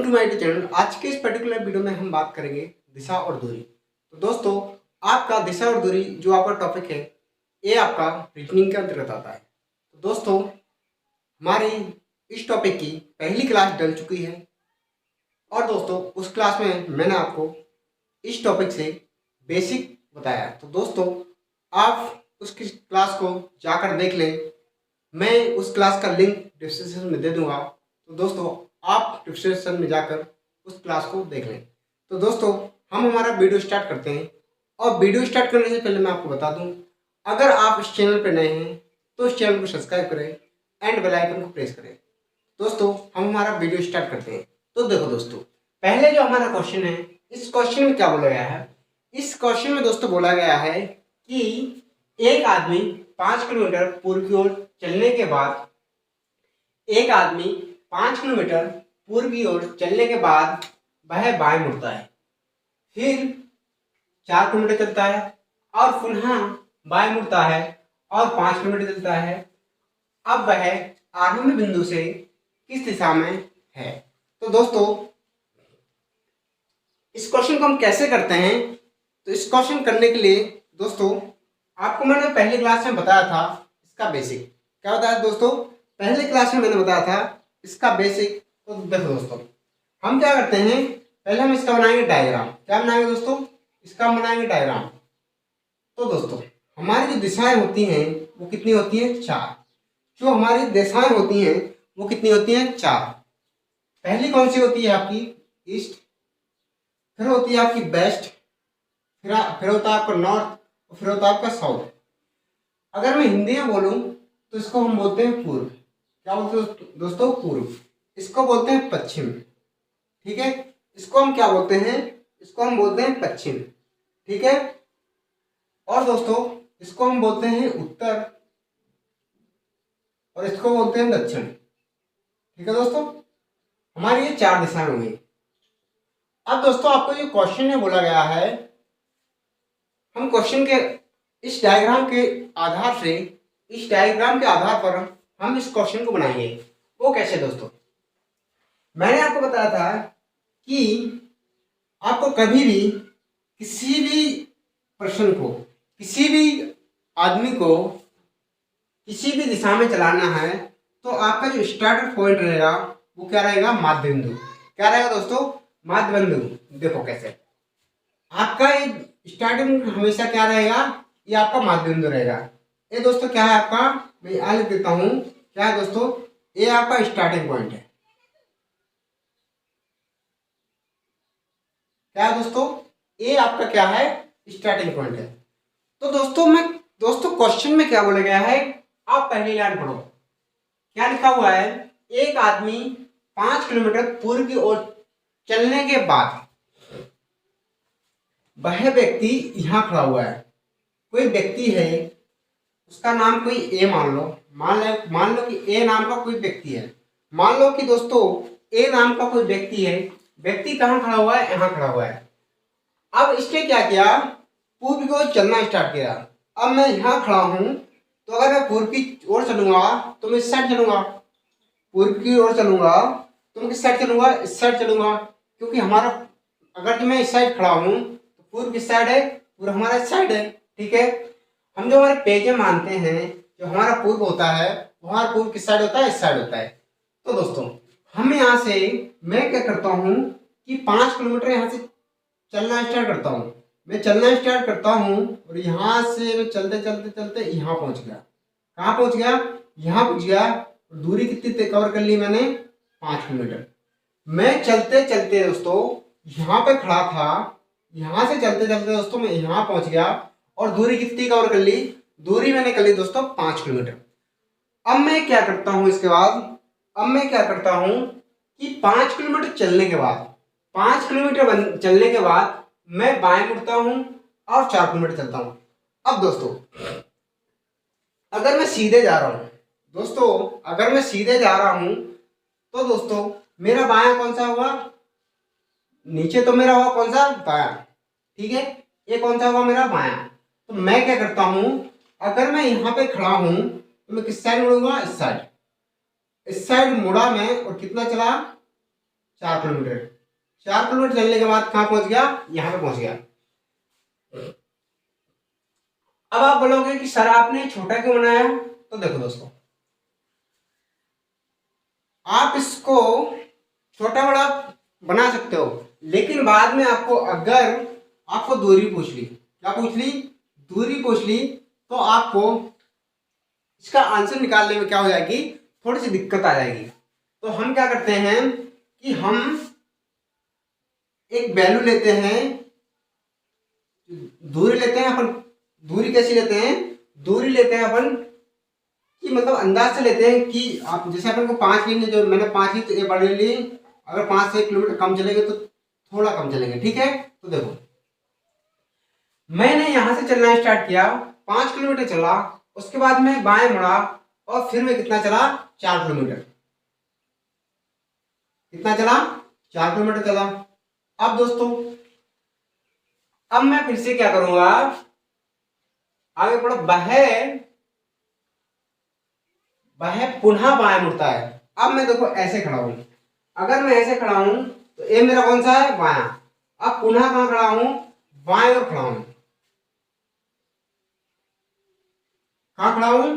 To my YouTube channel. आज के इस पर्टिकुलर वीडियो में हम बात करेंगे दिशा और दूरी। तो दोस्तों, आपका दिशा और दूरी जो आपका टॉपिक है, ये आपका रीजनिंग के अंतर्गत आता है। तो दोस्तों, हमारी इस टॉपिक की पहली क्लास डल चुकी है और दोस्तों उस क्लास में मैंने आपको इस टॉपिक से बेसिक बताया। तो दोस्तों, आप उस क्लास को जाकर देख लें। मैं उस क्लास का लिंक डिस्क्रिप्शन में दे दूंगा। तो दोस्तों, आप डिस्क्रिप्शन में जाकर उस क्लास को देख लें। तो दोस्तों, हम हमारा वीडियो स्टार्ट करते हैं। और वीडियो स्टार्ट करने से पहले मैं आपको बता दूं, अगर आप इस चैनल पर नए हैं तो इस चैनल को सब्सक्राइब करें एंड बेल आइकन को प्रेस करें। दोस्तों, हम हमारा वीडियो स्टार्ट करते हैं। तो देखो दोस्तों, पहले जो हमारा क्वेश्चन है, इस क्वेश्चन में क्या बोला गया है? इस क्वेश्चन में दोस्तों बोला गया है कि एक आदमी 5 किलोमीटर पूर्व की ओर चलने के बाद एक आदमी 5 किलोमीटर पूर्व की ओर चलने के बाद वह बाएं मुड़ता है, फिर 4 किलोमीटर चलता है और पुनः बाएं मुड़ता है और 5 किलोमीटर चलता है। अब वह आरंभ बिंदु से किस दिशा में है? तो दोस्तों, इस क्वेश्चन को हम कैसे करते हैं? तो इस क्वेश्चन करने के लिए दोस्तों, आपको मैंने पहली क्लास में बताया था इसका बेसिक। क्या बताया दोस्तों? पहले क्लास में मैंने बताया था इसका बेसिक। तो देखो दोस्तों, हम क्या करते हैं, पहले हम इसका बनाएंगे डायग्राम। क्या बनाएंगे दोस्तों? इसका हम बनाएंगे डायग्राम। तो दोस्तों, हमारी जो दिशाएं होती हैं वो कितनी होती हैं? 4। जो हमारी दिशाएं होती हैं वो कितनी होती हैं? 4। पहली कौन सी होती है आपकी? ईस्ट, फिर होती है आपकी वेस्ट, फिर होता है आपका नॉर्थ, और फिर होता है आपका साउथ। अगर मैं हिंदी में बोलूं तो इसको हम बोलते हैं पूर्व। क्या बोलते हैं दोस्तों? पूर्व। इसको बोलते हैं पश्चिम। ठीक है, इसको हम क्या बोलते हैं? इसको हम बोलते हैं पश्चिम। ठीक है, और दोस्तों इसको हम बोलते हैं उत्तर, और इसको बोलते हैं दक्षिण। ठीक है दोस्तों, हमारी ये 4 दिशाएं होंगी। अब दोस्तों, आपको जो क्वेश्चन में बोला गया है, हम क्वेश्चन के इस डायग्राम के आधार से, इस डायग्राम के आधार पर हम इस क्वेश्चन को बनाएंगे। वो कैसे दोस्तों? मैंने आपको बताया था कि आपको कभी भी किसी भी प्रश्न को, किसी भी आदमी को किसी भी दिशा में चलाना है तो आपका जो स्टार्टर पॉइंट रहेगा वो क्या रहेगा? माध्य बिंदु। क्या रहेगा दोस्तों? माध्य बिंदु। देखो कैसे आपका ये स्टार्टिंग हमेशा क्या रहेगा? ये आपका माध्य बिंदु रहेगा। ये दोस्तों क्या है आपका? मैं यहाँ लिख देता हूं। क्या है दोस्तों? ये आपका स्टार्टिंग पॉइंट है। क्या है दोस्तों? ये आपका क्या है? स्टार्टिंग पॉइंट है। तो दोस्तों क्वेश्चन में क्या बोला गया है? आप पहली लाइन पढ़ो। क्या लिखा हुआ है? एक आदमी 5 किलोमीटर पूर्व की ओर चलने के बाद वह व्यक्ति यहां खड़ा हुआ है। कोई व्यक्ति है, उसका नाम कोई ए मान लो कि ए नाम का कोई व्यक्ति है। मान लो कि दोस्तों ए नाम का कोई व्यक्ति है। व्यक्ति कहाँ खड़ा हुआ है? यहाँ खड़ा हुआ है। अब इसने क्या किया? पूर्व की ओर चलना स्टार्ट किया। अब मैं यहाँ खड़ा हूं, तो अगर मैं पूर्व की ओर चलूंगा तो मैं इस साइड चलूंगा। पूर्व की ओर चलूंगा तो मैं किस साइड चलूंगा? इस साइड चलूंगा। क्योंकि हमारा, अगर मैं इस साइड खड़ा हूं तो पूर्व किस साइड है? पूर्व हमारा इस साइड है। ठीक है, हम जो हमारे पेज में मानते हैं, जो हमारा पूर्व होता है, हमारा पूर्व किस साइड होता है? इस साइड होता है। तो दोस्तों, हम यहाँ से, मैं क्या करता हूँ कि 5 किलोमीटर यहाँ से चलना स्टार्ट करता हूँ। मैं चलना स्टार्ट करता हूँ और यहाँ से मैं चलते चलते चलते यहाँ पहुँच गया। कहाँ पहुँच गया? यहाँ पहुँच गया। दूरी कितनी कवर कर ली मैंने? 5 किलोमीटर। मैं चलते चलते दोस्तों यहाँ पे खड़ा था। यहाँ से चलते चलते दोस्तों मैं यहाँ पहुँच गया और दूरी कितनी कवर कर ली? दूरी मैंने कर ली दोस्तों 5 किलोमीटर। अब मैं क्या करता हूँ इसके बाद? अब मैं क्या करता हूँ कि 5 किलोमीटर चलने के बाद, 5 किलोमीटर चलने के बाद मैं बाएं मुड़ता हूं और 4 किलोमीटर चलता हूं। अब दोस्तों, अगर मैं सीधे जा रहा हूं, अगर मैं सीधे जा रहा हूं तो दोस्तों मेरा बायां कौन सा होगा? नीचे तो मेरा होगा कौन सा? बायां। ठीक है, ये कौन सा होगा? मेरा बायां। तो मैं क्या करता हूं, अगर मैं यहाँ पे खड़ा हूं तो मैं किस साइड मुड़ूंगा? इस साइड। इस साइड मुड़ा मैं और कितना चला? 4 किलोमीटर। 4 किलोमीटर चलने के बाद कहाँ पहुंच गया? यहाँ पे पहुंच गया। अब आप बोलोगे कि सर आपने छोटा क्यों बनाया? तो देखो दोस्तों, आप इसको छोटा बड़ा बना सकते हो, लेकिन बाद में आपको अगर आपको दूरी पूछ ली, क्या पूछ ली? दूरी पूछ ली, तो आपको इसका आंसर निकालने में क्या हो जाएगी? थोड़ी सी दिक्कत आ जाएगी। तो हम क्या करते हैं कि हम एक वैल्यू लेते हैं, दूरी लेते हैं अपन। दूरी कैसी लेते हैं? दूरी लेते हैं अपन कि मतलब अंदाज से लेते हैं कि आप जैसे अपन को 5 लेनी, जो मैंने 5 ली तो ये बढ़ ली। अगर 5 से 1 किलोमीटर कम चलेंगे तो थोड़ा कम चलेंगे, ठीक है। तो देखो, मैंने यहां से चलना स्टार्ट किया, 5 किलोमीटर चला, उसके बाद मैं बाएं मुड़ा और फिर मैं कितना चला? 4 किलोमीटर। कितना चला? 4 किलोमीटर चला। अब दोस्तों, अब मैं फिर से क्या करूंगा? आगे बढ़ो। वह पुनः बाएं मुड़ता है। अब मैं देखो ऐसे खड़ा हूं, अगर मैं ऐसे खड़ा हूं तो ये मेरा कौन सा है? बायां। अब पुनः कहां खड़ा हूं? बाएं और खड़ा हूं। कहां खड़ा हूं?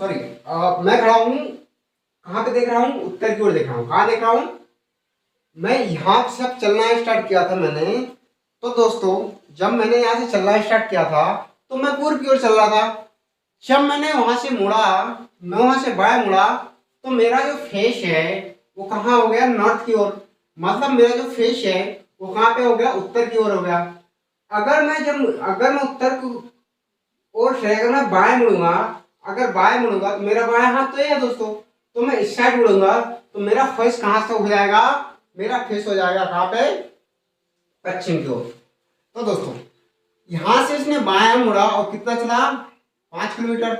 सॉरी, मैं खड़ा हूं कहां पे देख रहा हूं? उत्तर की ओर देख रहा हूं। कहां देख रहा हूं? मैं यहां से अब चलना स्टार्ट किया था मैंने। तो दोस्तों, जब मैंने यहां से चलना स्टार्ट किया था तो मैं पूर्व की ओर चल रहा था। जब मैंने वहां से मुड़ा, मैं वहां से बाएं मुड़ा, तो मेरा जो फेस है वो कहाँ हो गया? नॉर्थ की ओर। मतलब मेरा जो फेस है वो कहाँ पे हो गया? उत्तर की ओर हो गया। अगर मैं उत्तर की ओर से अगर मैं बाएं मुड़ूंगा, अगर बाएं मुड़ूंगा तो मेरा बाएं हाथ तो ये है दोस्तों, तो मैं इस साइड मुड़ूंगा तो मेरा फेस कहाँ से हो जाएगा? मेरा फेस हो जाएगा कहाँ पे? पश्चिम की ओर। तो दोस्तों, यहां से इसने बाएं मुड़ा और कितना चला? 5 किलोमीटर।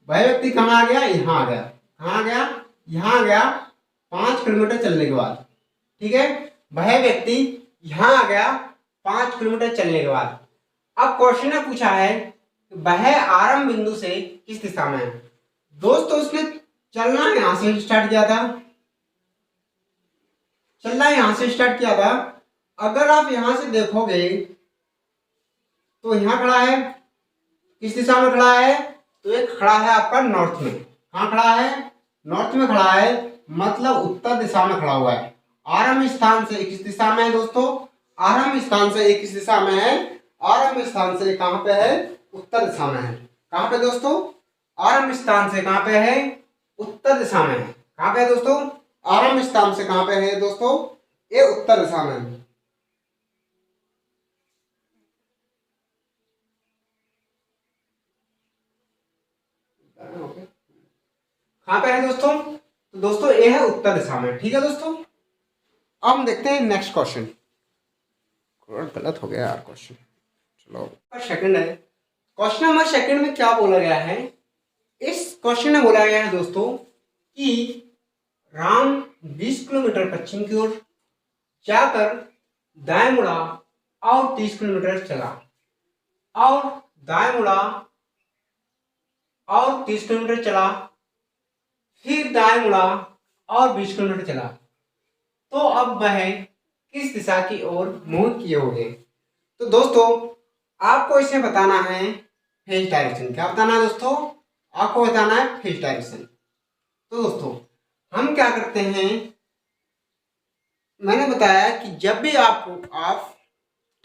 वह व्यक्ति कहाँ आ गया? यहाँ आ गया। कहाँ आ गया? यहाँ आ गया। 5 किलोमीटर चलने के बाद, ठीक है। वह व्यक्ति यहाँ आ गया 5 किलोमीटर चलने के बाद। अब क्वेश्चन ने पूछा है कि वह आरंभ बिंदु से किस दिशा में है? दोस्तों, उसने चलना यहां से स्टार्ट किया था। चलना यहां से स्टार्ट किया था। अगर आप यहां से देखोगे तो यहां खड़ा है। किस दिशा में खड़ा है? तो एक खड़ा है आपका नॉर्थ में। कहां खड़ा है? नॉर्थ में खड़ा है, मतलब उत्तर दिशा में खड़ा हुआ है। आरंभ स्थान से किस दिशा में है दोस्तों? आरंभ स्थान से किस दिशा में है? आरंभ स्थान से कहां पे है? उत्तर दिशा में है। कहां पे दोस्तों? आरंभ स्थान से कहां पे है? उत्तर दिशा में है। कहां पे है दोस्तों? आरंभ स्थान से कहां पे है दोस्तों? ये उत्तर दिशा में है। कहां पे है दोस्तों? तो दोस्तों ये है उत्तर दिशा में, ठीक है दोस्तों। अब हम देखते हैं नेक्स्ट क्वेश्चन। गलत हो गया यार क्वेश्चन, चलो सेकंड है। क्वेश्चन नंबर सेकंड में क्या बोला गया है? इस क्वेश्चन में बोला गया है दोस्तों कि राम 20 किलोमीटर पश्चिम की ओर जाकर दाएं मुड़ा और 30 किलोमीटर चला, और दाएं मुड़ा और 30 किलोमीटर चला, फिर दाएं मुड़ा और 20 किलोमीटर चला। तो अब वह किस दिशा की ओर मुंह किए होंगे? तो दोस्तों, आपको इसे बताना है फेज डायरेक्शन। क्या बताना है दोस्तों? आपको बताना है फेज डायरेक्शन। तो दोस्तों, हम क्या करते हैं, मैंने बताया कि जब भी आप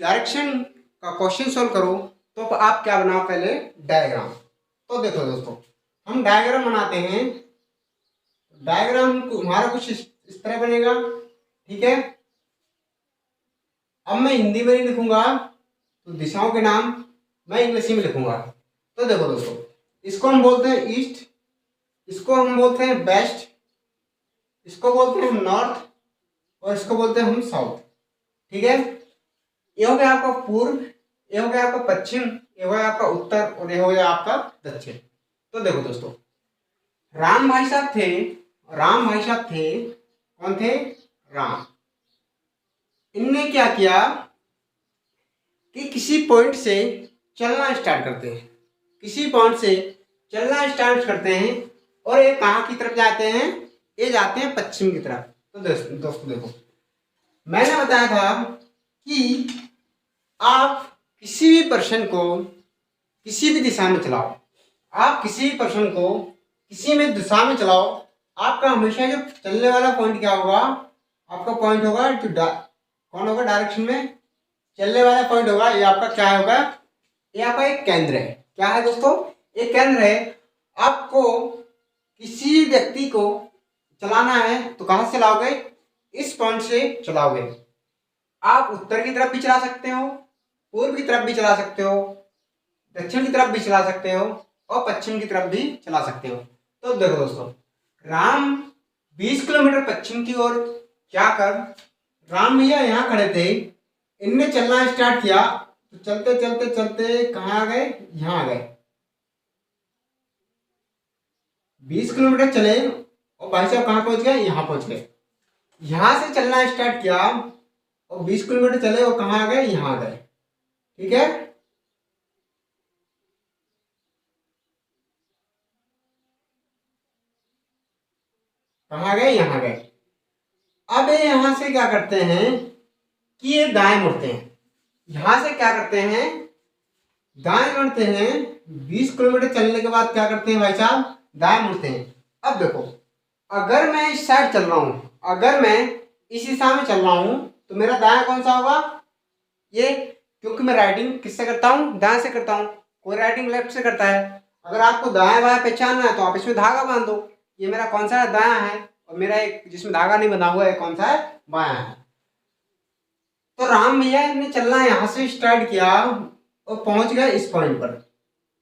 डायरेक्शन का क्वेश्चन सॉल्व करो तो आप क्या बनाओ? पहले डायग्राम। तो देखो दोस्तों, हम डायग्राम बनाते हैं। डायग्राम हमारा कुछ इस तरह बनेगा, ठीक है। अब मैं हिंदी में नहीं लिखूंगा, तो दिशाओं के नाम मैं इंग्लिश में लिखूंगा। तो देखो दोस्तों, इसको हम बोलते हैं ईस्ट, इसको हम बोलते हैं वेस्ट, इसको बोलते हैं हम नॉर्थ, और इसको बोलते हैं हम साउथ, ठीक है। ये हो गया आपका पूर्व, ये हो गया आपका पश्चिम, ये हो गया आपका उत्तर, और ये हो गया आपका दक्षिण। तो देखो दोस्तों, राम भाई साहब थे, राम भाई साहब थे, कौन थे? राम। इनने क्या किया कि किसी पॉइंट से चलना स्टार्ट करते हैं। किसी पॉइंट से चलना स्टार्ट करते हैं और ये कहाँ की तरफ जाते हैं, ये जाते हैं पश्चिम की तरफ। तो दोस्तों देखो, मैंने बताया था कि आप किसी भी पर्सन को किसी भी दिशा में चलाओ, आप किसी भी पर्सन को किसी में दिशा में चलाओ, आपका हमेशा जो चलने वाला पॉइंट क्या होगा, आपका पॉइंट होगा जो कौन होगा, डायरेक्शन में चलने वाला पॉइंट होगा, ये आपका क्या होगा, ये आपका एक केंद्र है। क्या है दोस्तों, एक केंद्र है। आपको किसी व्यक्ति को चलाना है तो कहां से चलाओगे, इस पॉइंट से चलाओगे। आप उत्तर की तरफ भी चला सकते हो, पूर्व की तरफ भी चला सकते हो, दक्षिण की तरफ भी चला सकते हो और पश्चिम की तरफ भी चला सकते हो। तो देखो दोस्तों, राम 20 किलोमीटर पश्चिम की ओर जाकर, राम भैया यहाँ खड़े थे, इनने चलना स्टार्ट किया तो चलते चलते चलते कहाँ आ गए, यहाँ आ गए। 20 किलोमीटर चले और भाई साहब कहाँ पहुंच गए, यहाँ पहुंच गए। यहाँ से चलना स्टार्ट किया और 20 किलोमीटर चले और कहाँ आ गए, यहाँ आ गए। ठीक है, कहाँ गए, यहाँ गए। अब ये यहाँ से क्या करते हैं कि ये दाएं मुड़ते हैं, यहाँ से क्या करते हैं, दाएं मुड़ते हैं। 20 किलोमीटर चलने के बाद क्या करते हैं भाई साहब, दाएं मुड़ते हैं। अब देखो, अगर मैं इस साइड चल रहा हूँ, अगर मैं इस दिशा में चल रहा हूँ तो मेरा दायां कौन सा होगा, ये, क्योंकि मैं राइडिंग किससे करता हूँ, दाएं से करता हूँ, कोई राइडिंग लेफ्ट से करता है। अगर आपको दाएं बाएं पहचानना है तो आप इसमें धागा बांध दो, ये मेरा कौन सा है, दायां है, और मेरा एक जिसमें धागा नहीं बंधा हुआ है कौन सा है, बायां है। तो राम भैया ने चलना यहाँ से स्टार्ट किया और पहुंच गए इस पॉइंट पर।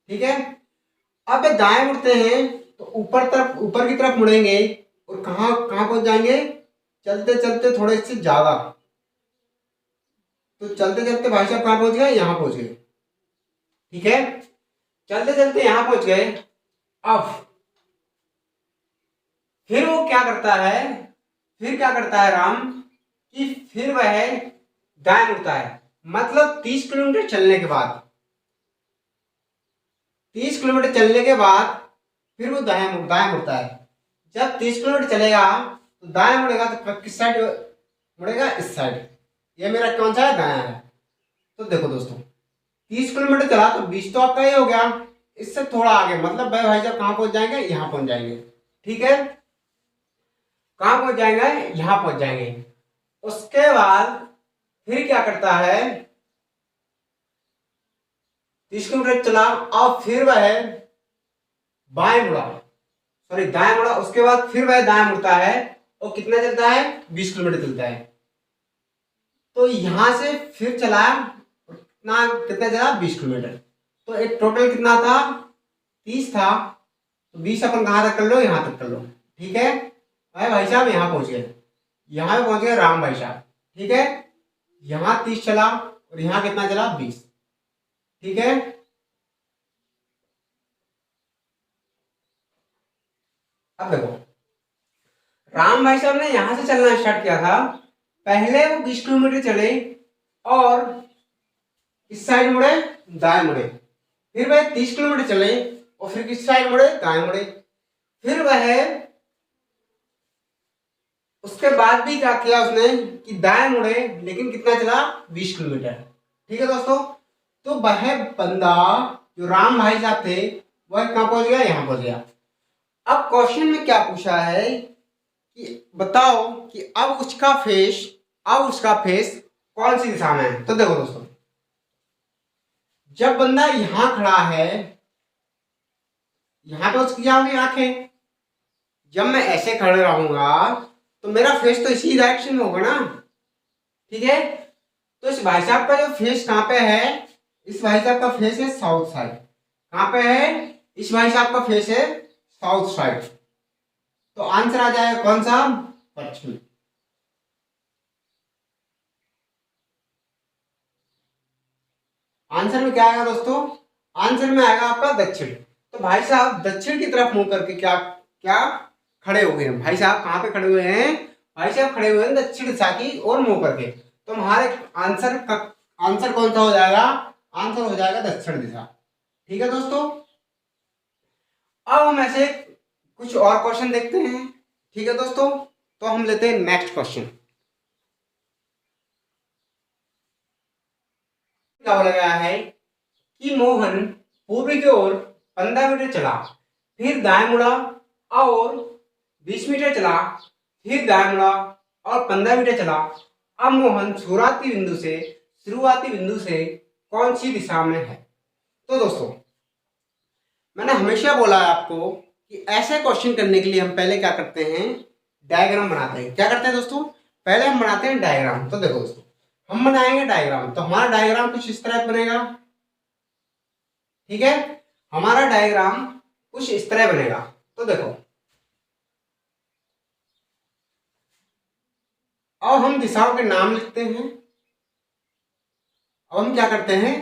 ठीक है, अब दाएं मुड़ते हैं तो ऊपर की तरफ मुड़ेंगे और कहाँ कहाँ पहुंच जाएंगे, चलते चलते थोड़े से ज्यादा, तो चलते चलते भाई साहब कहाँ पहुंच गए, यहाँ पहुंच गए। ठीक है, चलते चलते यहाँ पहुंच गए। अब फिर वो क्या करता है, फिर क्या करता है राम, कि फिर वह दाएं मुड़ता है। मतलब 30 किलोमीटर चलने के बाद, 30 किलोमीटर चलने के बाद फिर वो दाएं मुड़ता है। जब 30 किलोमीटर चलेगा तो दाएं मुड़ेगा तो किस साइड मुड़ेगा, इस साइड। ये मेरा कौन सा है, दायां है। तो देखो दोस्तों, 30 किलोमीटर चला तो 20 तो आपका ये हो गया, इससे थोड़ा आगे, मतलब भाई साहब कहाँ पहुंच जाएंगे, यहाँ पहुंच जाएंगे। ठीक है, कहाँ पहुंच जाएंगे, यहाँ पहुंच जाएंगे। उसके बाद फिर क्या करता है, 30 किलोमीटर चला और फिर वह बाएं मुड़ा, सॉरी दाएं मुड़ा। उसके बाद फिर वह दाएं मुड़ता है और कितना चलता है, 20 किलोमीटर चलता है। तो यहां से फिर चला, कितना चला, 20 किलोमीटर। तो एक टोटल कितना था, 30 था, तो 20 अपन कहाँ तक कर लो, यहाँ तक कर लो। ठीक है, भाई साहब यहाँ पहुंच गए, यहाँ पे पहुंच गए राम भाई साहब। ठीक है, यहाँ 30 चला और यहाँ कितना चला, 20। ठीक है, अब देखो, राम भाई साहब ने यहां से चलना स्टार्ट किया था। पहले वो 20 किलोमीटर चले और इस साइड मुड़े, दाएं मुड़े। फिर वह 30 किलोमीटर चले और फिर किस साइड मुड़े, दाएं मुड़े। फिर वह उसके बाद भी क्या किया उसने, कि दाएं मुड़े, लेकिन कितना चला, 20 किलोमीटर। ठीक है दोस्तों, तो वह बंदा जो राम भाई साहब थे वह कहाँ पहुंच गया, यहाँ पहुंच गया। अब क्वेश्चन में क्या पूछा है कि बताओ कि अब उसका फेस कौन सी दिशा में है। तो देखो दोस्तों, जब बंदा यहां खड़ा है, यहां पे उसकी जाओगी आंखें, जब मैं ऐसे खड़े रहूंगा तो मेरा फेस तो इसी डायरेक्शन में होगा ना। ठीक है, तो इस भाई साहब का जो फेस कहां पे है, इस भाई साहब का फेस है साउथ साइड। कहां पे है, इस भाई साहब का फेस है साउथ साइड। तो आंसर आ जाएगा कौन सा, पश्चिम। आंसर में क्या आएगा दोस्तों, आंसर में आएगा आपका दक्षिण। तो भाई साहब दक्षिण की तरफ मुंह करके क्या क्या खड़े हो गए हैं। भाई साहब कहाँ पे खड़े हुए हैं, भाई साहब खड़े हुए हैं दक्षिण दिशा की ओर मुंह करके। तो हमारे आंसर कौन सा हो जाएगा, आंसर हो जाएगा दक्षिण दिशा। ठीक है दोस्तों, अब हम ऐसे कुछ और क्वेश्चन देखते हैं। ठीक है दोस्तों, तो हम लेते हैं नेक्स्ट क्वेश्चन। क्या बोला गया है कि मोहन पूर्व की ओर 15 मीटर चला, फिर दाएं मुड़ा और 20 मीटर चला, फिर दाएं मुड़ा और 15 मीटर चला। अब मोहन शुरुआती बिंदु से कौन सी दिशा में है? तो दोस्तों, मैंने हमेशा बोला है आपको कि ऐसे क्वेश्चन करने के लिए हम पहले क्या करते हैं, डायग्राम बनाते हैं। क्या करते हैं दोस्तों, पहले हम बनाते हैं डायग्राम। तो देखो दोस्तों, हम बनाएंगे डायग्राम, तो हमारा डायग्राम कुछ इस तरह बनेगा। ठीक है, हमारा डायग्राम कुछ इस तरह बनेगा। तो देखो, अब हम दिशाओं के नाम लिखते हैं। अब हम क्या करते हैं,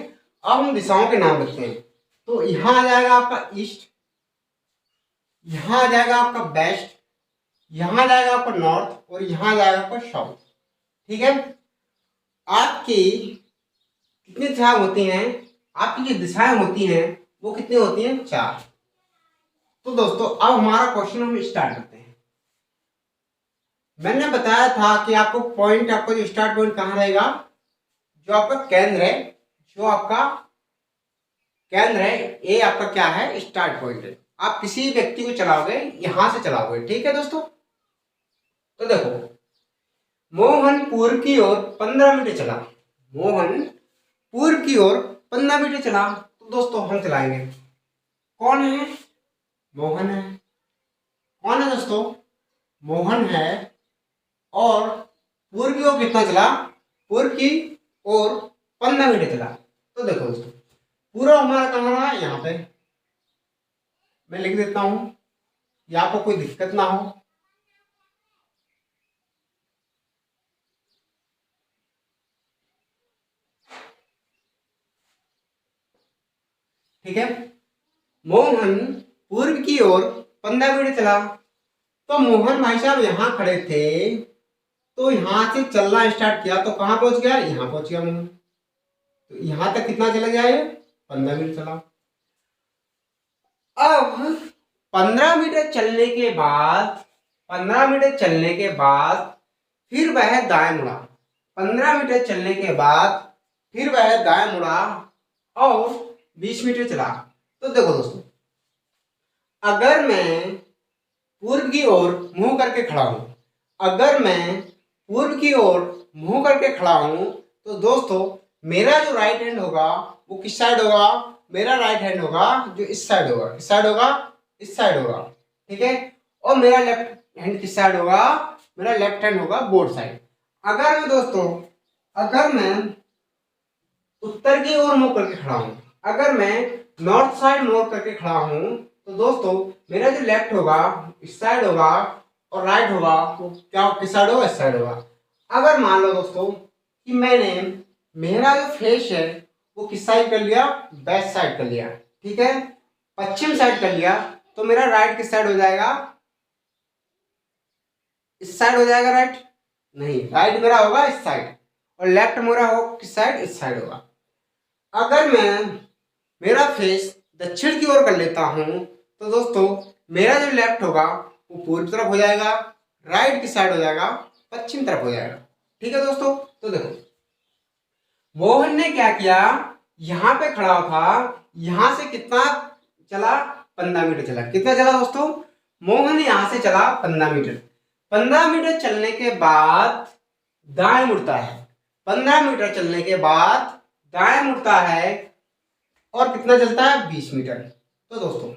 अब हम दिशाओं के नाम लिखते हैं। तो यहां आ जाएगा आपका ईस्ट, यहां आ जाएगा आपका वेस्ट, यहां आ जाएगा आपका नॉर्थ और यहां आ जाएगा आपका साउथ। ठीक है, आपकी कितनी दिशाएं होती हैं, आपकी जो दिशाएं होती हैं वो कितनी होती हैं, 4। तो दोस्तों, अब हमारा क्वेश्चन हम स्टार्ट करते हैं। मैंने बताया था कि आपको पॉइंट, आपका जो स्टार्ट पॉइंट कहाँ रहेगा, जो आपका केंद्र है, जो आपका केंद्र है, ये आपका क्या है, स्टार्ट पॉइंट है। आप किसी व्यक्ति को चलाओगे, यहां से चलाओगे। ठीक है दोस्तों, तो देखो, मोहन पूर्व की ओर 15 मीटर चला। मोहन पूर्व की ओर 15 मीटर चला। तो दोस्तों, हम चलाएंगे। कौन है, मोहन है। कौन है दोस्तों, मोहन है। और पूर्व की ओर कितना चला, पूर्व की ओर 15 मीटर चला। तो देखो दोस्तों, पूरा हमारा कहाँ रहा, यहाँ पे मैं लिख देता हूं, या आपको कोई दिक्कत ना हो। ठीक है, मोहन पूर्व की ओर 15 मीटर चला। तो मोहन भाई साहब यहाँ खड़े थे, तो यहां से चलना स्टार्ट किया, तो कहां पहुंच गया, यहां पहुंच गया मोहन। तो यहां तक कितना चला गया, ये 15 मीटर चला। अब 15 मीटर चलने के बाद, 15 मीटर चलने के बाद फिर वह दाएं मुड़ा। 15 मीटर चलने के बाद फिर वह दाएं मुड़ा और 20 मीटर चला। तो देखो दोस्तों, अगर मैं पूर्व की ओर मुंह करके खड़ा हूं, अगर मैं पूर्व की ओर मुंह करके खड़ा हूं, तो दोस्तों मेरा जो राइट हैंड होगा वो किस साइड होगा, मेरा राइट हैंड होगा जो इस साइड होगा। किस साइड होगा, इस साइड होगा। ठीक है, और मेरा लेफ्ट हैंड किस साइड होगा, मेरा लेफ्ट हैंड होगा बोर्ड साइड। अगर मैं दोस्तों, अगर मैं उत्तर की ओर मुंह करके खड़ा हूं, अगर मैं नॉर्थ साइड मुंह करके खड़ा हूं, तो दोस्तों मेरा जो लेफ्ट होगा इस साइड होगा और राइट होगा वो क्या, किस साइड होगा, इस साइड होगा। अगर मान लो दोस्तों कि मैंने, मेरा जो फेस है वो किस साइड कर लिया, वेस्ट साइड कर लिया। ठीक है, पश्चिम साइड कर लिया, तो मेरा राइट किस साइड हो जाएगा, इस साइड हो जाएगा राइट, नहीं, राइट मेरा होगा इस साइड और लेफ्ट मेरा हो किस साइड, इस साइड होगा। अगर मैं मेरा फेस दक्षिण की ओर कर लेता हूं, तो दोस्तों मेरा जो लेफ्ट होगा वो पूर्व तरफ हो जाएगा, राइट की साइड हो जाएगा पश्चिम तरफ हो जाएगा। ठीक है दोस्तों, तो देखो मोहन ने क्या किया, यहां पे खड़ा था, यहां से कितना चला, 15 मीटर चला। कितना चला दोस्तों, मोहन यहां से चला 15 मीटर। 15 मीटर चलने के बाद दाएं मुड़ता है, 15 मीटर चलने के बाद दाएं मुड़ता है और कितना चलता है, 20 मीटर। तो दोस्तों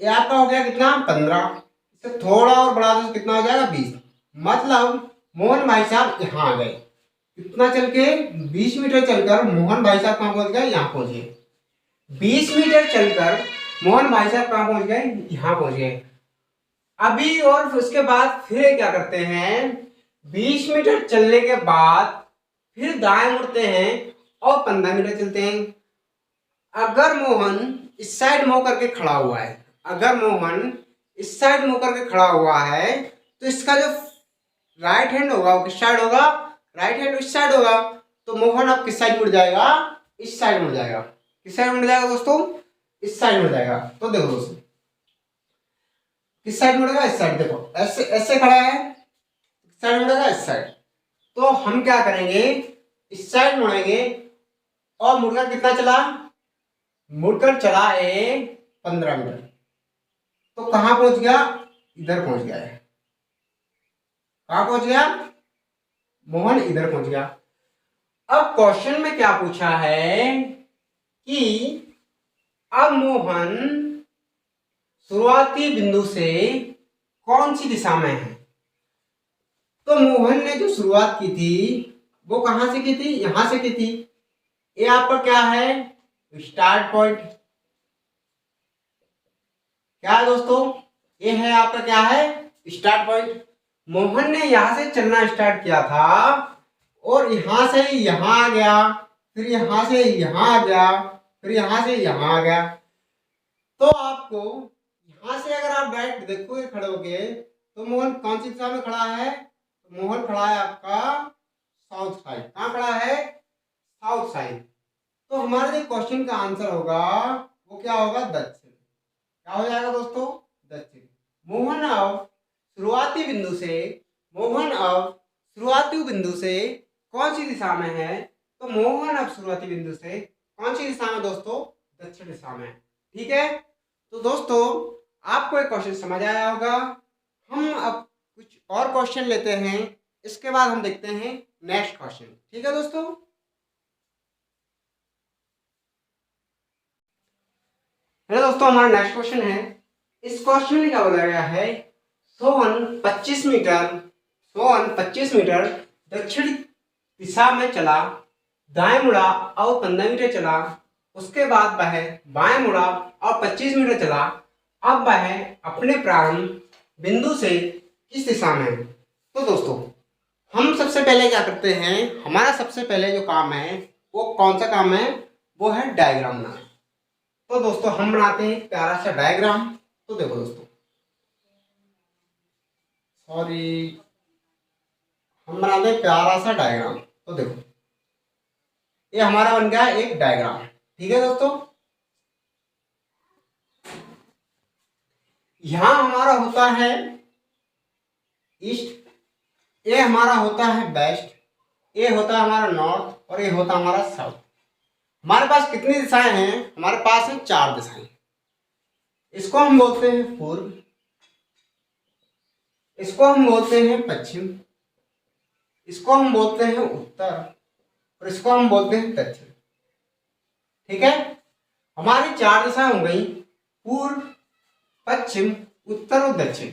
ये आपका हो गया कितना, 15। इसे थोड़ा और बढ़ा दो तो कितना हो जाएगा, 20। मतलब मोहन भाई साहब यहाँ आ गए, कितना चल के, 20 मीटर चलकर मोहन भाई साहब कहाँ पहुंच गए, यहाँ पहुंच गए। 20 मीटर चलकर मोहन भाई साहब कहाँ पहुंच गए, यहाँ पहुंच गए। अभी और उसके बाद फिर क्या करते हैं, 20 मीटर चलने के बाद फिर दाएं मुड़ते हैं और 15 मीटर चलते हैं। अगर मोहन इस साइड मुंह करके खड़ा हुआ है, अगर मोहन इस साइड मुंह करके खड़ा हुआ है, तो इसका जो राइट हैंड होगा वो किस साइड होगा, राइट हैंड इस साइड होगा। तो मोहन अब किस साइड मुड़ जाएगा, इस साइड मुड़ जाएगा। किस साइड मुड़ जाएगा दोस्तों, इस साइड मुड़ जाएगा। तो देखो दोस्तों, किस साइड मुड़ेगा, इस साइड। देखो ऐसे ऐसे खड़ा है, इस साइड मुड़ेगा, इस साइड। तो हम क्या करेंगे, इस साइड मुड़ेंगे और मुड़कर कितना चला, मुड़कर चला 15 मीटर। तो कहां पहुंच गया, इधर पहुंच गया है। कहां पहुंच गया, मोहन इधर पहुंच गया। अब क्वेश्चन में क्या पूछा है कि अब मोहन शुरुआती बिंदु से कौन सी दिशा में है। तो मोहन ने जो शुरुआत की थी वो कहां से की थी, यहां से की थी। ये आपका क्या है, स्टार्ट पॉइंट। क्या है दोस्तों, ये है आपका क्या है, स्टार्ट पॉइंट। मोहन ने यहां से चलना स्टार्ट किया था और यहां से यहां आ गया, फिर यहां से यहां आ गया, फिर यहां से यहां आ गया। तो आपको यहां से अगर आप डायरेक्ट देखोगे, खड़े होगे, तो मोहन कौन सी दिशा में खड़ा है, तो मोहन खड़ा है आपका साउथ साइड। कहां खड़ा है, साउथ साइड। तो हमारे जो क्वेश्चन का आंसर होगा वो क्या होगा, दक्षिण। क्या हो जाएगा दोस्तों, दक्षिण। मोहन अब शुरुआती बिंदु से, मोहन अब शुरुआती बिंदु से कौन सी दिशा में है, तो मोहन अब शुरुआती बिंदु से कौन सी दिशा में दोस्तों, दक्षिण दिशा में। ठीक है, तो दोस्तों आपको एक क्वेश्चन समझ आया होगा। हम अब कुछ और क्वेश्चन लेते हैं, इसके बाद हम देखते हैं नेक्स्ट क्वेश्चन। ठीक है दोस्तों, हेलो दोस्तों, हमारा नेक्स्ट क्वेश्चन है। इस क्वेश्चन में क्या बोला गया है, सोहन 25 मीटर दक्षिण दिशा में चला, दाएं मुड़ा और 15 मीटर चला। उसके बाद वह बाएं मुड़ा और 25 मीटर चला। अब वह अपने प्रारंभ बिंदु से किस दिशा में है। तो दोस्तों हम सबसे पहले क्या करते हैं, हमारा सबसे पहले जो काम है वो कौन सा काम है, वो है डायग्राम बनाना। तो दोस्तों हम बनाते हैं प्यारा सा डायग्राम। तो देखो दोस्तों, सॉरी, हम बनाते हैं प्यारा सा डायग्राम। तो देखो ये हमारा बन गया एक डायग्राम। ठीक है दोस्तों, यहां हमारा होता है ईस्ट, ये हमारा होता है वेस्ट, ये होता है हमारा नॉर्थ और ये होता है हमारा साउथ। हमारे पास कितनी दिशाएं हैं, हमारे पास है 4 दिशाएं। इसको हम बोलते हैं पूर्व, इसको हम बोलते हैं पश्चिम, इसको हम बोलते हैं उत्तर और इसको हम बोलते हैं दक्षिण। ठीक है, हमारी 4 दिशाएं हो गई, पूर्व, पश्चिम, उत्तर और दक्षिण।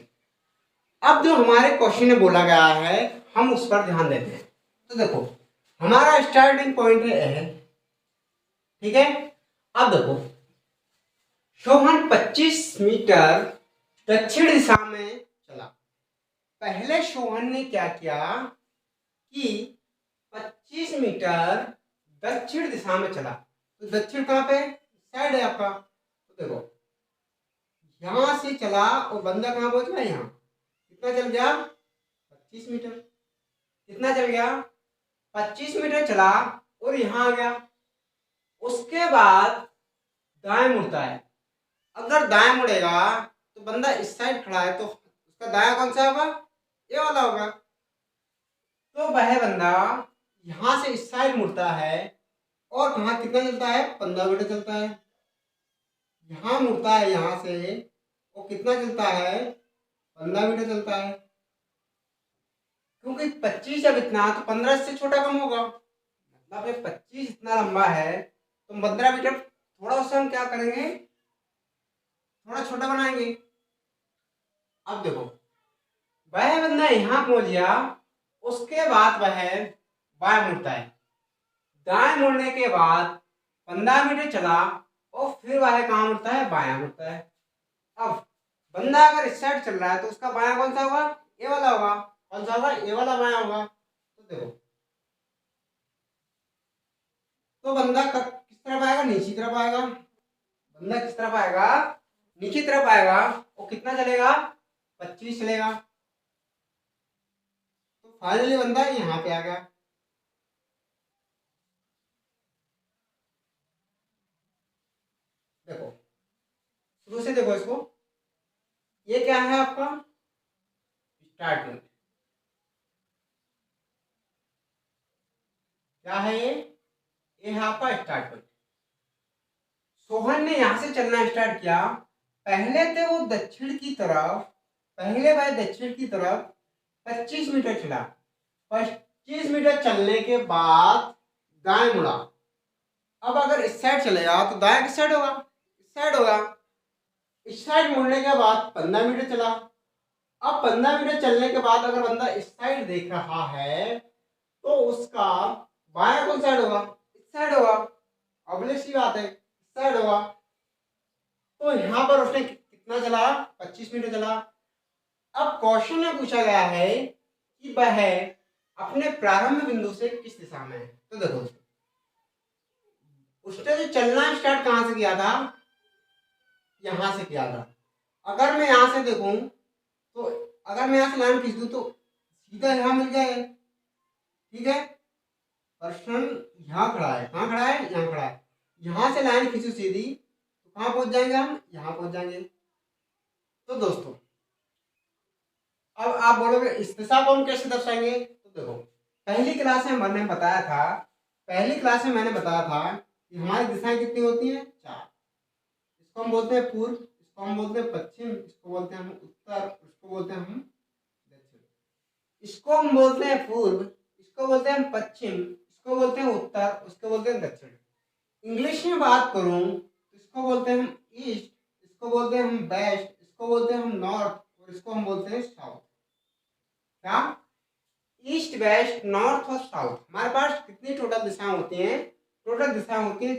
अब जो हमारे क्वेश्चन में बोला गया है हम उस पर ध्यान देते हैं। तो देखो हमारा स्टार्टिंग पॉइंट है ए। ठीक है, अब देखो सोहन 25 मीटर दक्षिण दिशा में चला। पहले सोहन ने क्या किया कि 25 मीटर दक्षिण दिशा में चला। तो दक्षिण कहां पे, साइड है आपका। तो देखो यहां से चला और बंदा कहां पहुंच गया, यहां। कितना चल गया, 25 मीटर। कितना चल गया, 25 मीटर चला और यहां आ गया। उसके बाद दाएं मुड़ता है। अगर दाएं मुड़ेगा तो बंदा इस साइड खड़ा है, तो उसका दाया कौन सा होगा, ये वाला होगा। तो वह बंदा यहां से इस साइड मुड़ता है और कहा कितना चलता है, 15 मीटर चलता है। यहां मुड़ता है यहां से, वो कितना चलता है, 15 मीटर चलता है। क्योंकि 25 जब इतना तो 15 इससे छोटा कम होगा। मतलब ये 25 इतना लंबा है तो 15 मीटर थोड़ा उससे हम क्या करेंगे, थोड़ा छोटा बनाएंगे। अब देखो वह बंदा यहाँ पहुंच गया, उसके बाद वह बाएं मुड़ता है। दाएं मुड़ने के बाद 15 मीटर चला और फिर वह कहाँ मुड़ता है, बायां मुड़ता है। अब बंदा अगर इस साइड चल रहा है तो उसका बायां कौन सा होगा, ये वाला होगा। कौन सा होगा, ये वाला बायां होगा। तो देखो तो बंदा किस तरफ आएगा, नीचे तरफ आएगा। बंदा किस तरफ आएगा, नीचे तरफ आएगा। वो कितना चलेगा, 25 चलेगा। तो फाइनली बंदा यहाँ पे आ गया। देखो शुरू से देखो इसको, ये क्या है आपका स्टार्ट पॉइंट। क्या है ये है आपका स्टार्ट पॉइंट। सोहन ने यहां से चलना स्टार्ट किया। पहले थे वो दक्षिण की तरफ, पहले वह दक्षिण की तरफ 25 मीटर चला। 25 मीटर चलने के बाद दाएं मुड़ा। अब अगर इस साइड चलेगा तो दाएं किस साइड होगा, इस साइड होगा। इस साइड मुड़ने के बाद 15 मीटर चला। अब 15 मीटर चलने के बाद अगर बंदा इस साइड देख रहा है तो उसका बायां कौन साइड होगा, इस साइड होगा। ऑब्वियस सी बात है, इस साइड होगा। तो यहाँ पर उसने कितना चला, 25 मीटर चला। अब क्वेश्चन में पूछा गया है कि वह अपने प्रारंभ बिंदु से किस दिशा में है। तो देखो उसने जो चलना स्टार्ट कहां से किया था, यहां से किया था। अगर मैं यहां से देखूं तो अगर मैं यहां से लाइन खींच दूं तो सीधा यहां मिल जाएगा। ठीक है, पर्सन यहाँ खड़ा है, कहाँ खड़ा है, यहाँ खड़ा है। यहां से लाइन खींचू सीधी तो कहाँ पहुंच जाएंगे हम, यहाँ पहुंच जाएंगे। तो दोस्तों अब आप बोलोगे इस दिशा को हम कैसे दर्शाएंगे। तो देखो पहली क्लास में मैंने बताया था, पहली क्लास में मैंने बताया था कि हमारी दिशाएं कितनी होती हैं, 4। इसको हम बोलते हैं पूर्व, इसको हम बोलते हैं पश्चिम, इसको बोलते हैं हम उत्तर, इसको बोलते हैं हम दक्षिण। इसको हम बोलते हैं पूर्व, इसको बोलते हैं हम पश्चिम, इसको बोलते हैं उत्तर, उसको बोलते हैं दक्षिण। इंग्लिश में बात करूं तो इसको बोलते हैं हम ईस्ट, इसको बोलते हैं हम वेस्ट, इसको बोलते हैं हम नॉर्थ और इसको हम बोलते हैं साउथ। क्या, ईस्ट वेस्ट नॉर्थ और साउथ। हमारे पास कितनी टोटल दिशाएं होती हैं, टोटल दिशाएं होती हैं